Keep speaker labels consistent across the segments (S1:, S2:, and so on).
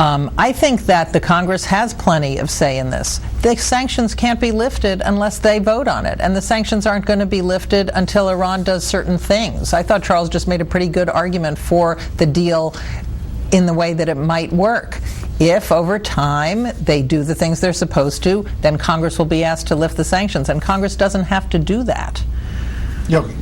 S1: I think that the Congress has plenty of say in this. The sanctions can't be lifted unless they vote on it, and the sanctions aren't going to be lifted until Iran does certain things. I thought Charles just made a pretty good argument for the deal in the way that it might work. If, over time, they do the things they're supposed to, then Congress will be asked to lift the sanctions, and Congress doesn't have to do that.
S2: Yogi.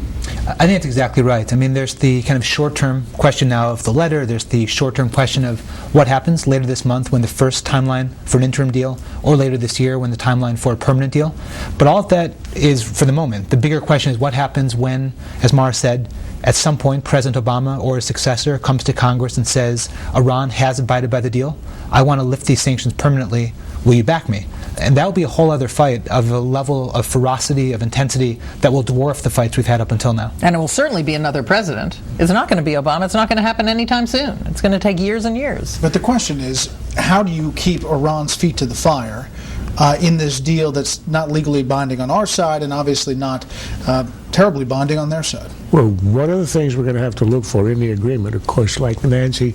S3: I think that's exactly right. I mean, there's the kind of short-term question now of the letter. There's the short-term question of what happens later this month when the first timeline for an interim deal, or later this year when the timeline for a permanent deal. But all of that is for the moment. The bigger question is what happens when, as Mara said, at some point President Obama or his successor comes to Congress and says, Iran has abided by the deal. I want to lift these sanctions permanently. Will you back me? And that will be a whole other fight of a level of ferocity, of intensity, that will dwarf the fights we've had up until now.
S1: And it will certainly be another president. It's not going to be Obama. It's not going to happen anytime soon. It's going to take years and years.
S2: But the question is, how do you keep Iran's feet to the fire in this deal that's not legally binding on our side and obviously not terribly binding on their side?
S4: Well, one of the things we're going to have to look for in the agreement, of course, like Nancy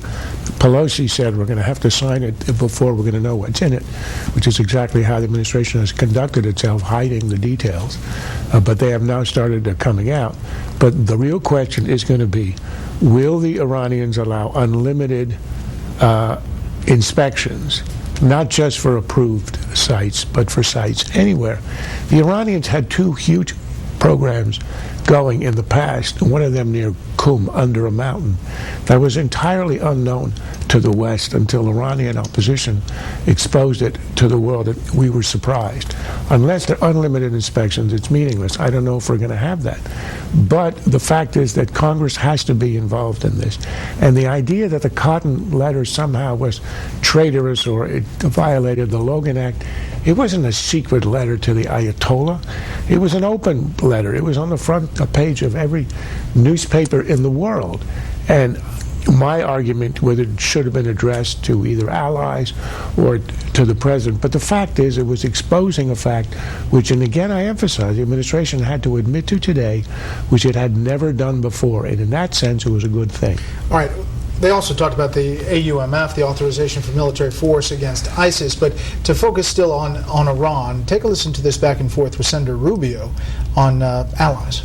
S4: Pelosi said, we're going to have to sign it before we're going to know what's in it, which is exactly how the administration has conducted itself, hiding the details. But they have now started coming out. But the real question is going to be, will the Iranians allow unlimited inspections, not just for approved sites, but for sites anywhere? The Iranians had two huge programs going in the past, one of them near Qum, under a mountain, that was entirely unknown to the West until Iranian opposition exposed it to the world. We were surprised. Unless there are unlimited inspections, it's meaningless. I don't know if we're going to have that. But the fact is that Congress has to be involved in this. And the idea that the Cotton letter somehow was traitorous or it violated the Logan Act, it wasn't a secret letter to the Ayatollah. It was an open letter. It was on the front page of every newspaper in the world. And my argument, whether it should have been addressed to either allies or to the president, but the fact is it was exposing a fact which, and again I emphasize, the administration had to admit to today, which it had never done before. And in that sense, it was a good thing.
S2: All right. They also talked about the AUMF, the authorization for military force against ISIS, but to focus still on Iran, take a listen to this back and forth with Senator Rubio on allies.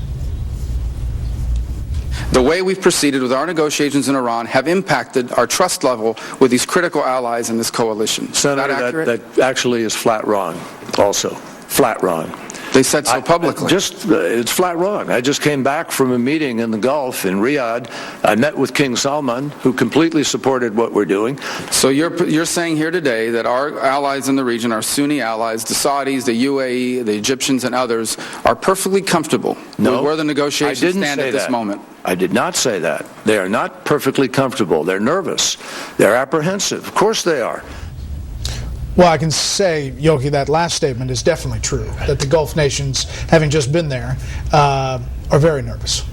S5: The way we've proceeded with our negotiations in Iran have impacted our trust level with these critical allies in this coalition.
S6: Senator, that actually is flat wrong, also. Flat wrong.
S5: They said so publicly.
S6: It's flat wrong. I just came back from a meeting in the Gulf in Riyadh. I met with King Salman, who completely supported what we're doing.
S5: So you're saying here today that our allies in the region, our Sunni allies, the Saudis, the UAE, the Egyptians, and others, are perfectly comfortable with where the negotiations stand at this moment?
S6: I did not say that. They are not perfectly comfortable. They're nervous. They're apprehensive. Of course they are.
S2: Well, I can say, Yogi, that last statement is definitely true, that the Gulf nations, having just been there, are very nervous.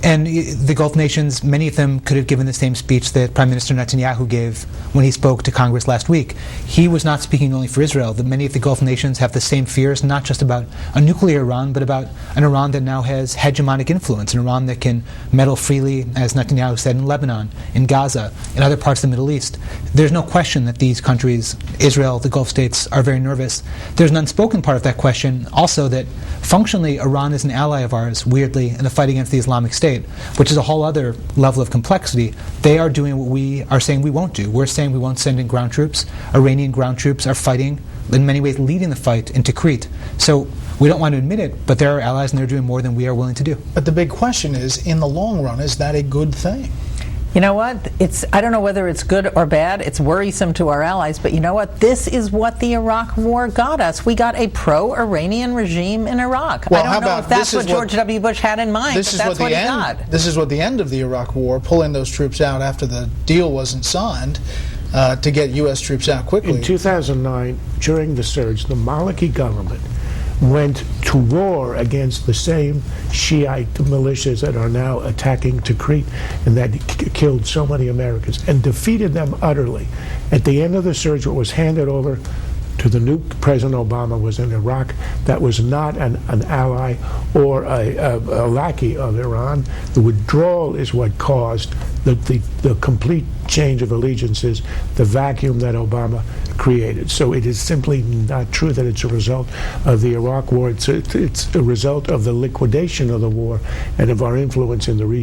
S3: And the Gulf nations, many of them could have given the same speech that Prime Minister Netanyahu gave when he spoke to Congress last week. He was not speaking only for Israel. That many of the Gulf nations have the same fears, not just about a nuclear Iran, but about an Iran that now has hegemonic influence, an Iran that can meddle freely, as Netanyahu said, in Lebanon, in Gaza, in other parts of the Middle East. There's no question that these countries, Israel, the Gulf states, are very nervous. There's an unspoken part of that question also that functionally Iran is an ally of ours, weirdly, in the fight against the Islamic State, which is a whole other level of complexity. They are doing what we are saying we won't do. We're saying we won't send in ground troops. Iranian ground troops are fighting, in many ways leading the fight into Crete. So we don't want to admit it, but they're our allies and they're doing more than we are willing to do.
S2: But the big question is, in the long run, is that a good thing?
S1: You know what? I don't know whether it's good or bad. It's worrisome to our allies, but you know what? This is what the Iraq War got us. We got a pro-Iranian regime in Iraq.
S2: Well,
S1: I don't know if that's what George W. Bush had in mind, but that's what he got.
S2: This is what the end of the Iraq War, pulling those troops out after the deal wasn't signed, to get U.S. troops out quickly.
S4: In 2009, during the surge, the Maliki government went to war against the same Shiite militias that are now attacking Tikrit and that killed so many Americans and defeated them utterly. At the end of the surge, what was handed over to the new President Obama was in Iraq that was not an ally or a lackey of Iran. The withdrawal is what caused the complete change of allegiances, the vacuum that Obama created. So it is simply not true that it's a result of the Iraq war. It's a result of the liquidation of the war and of our influence in the region.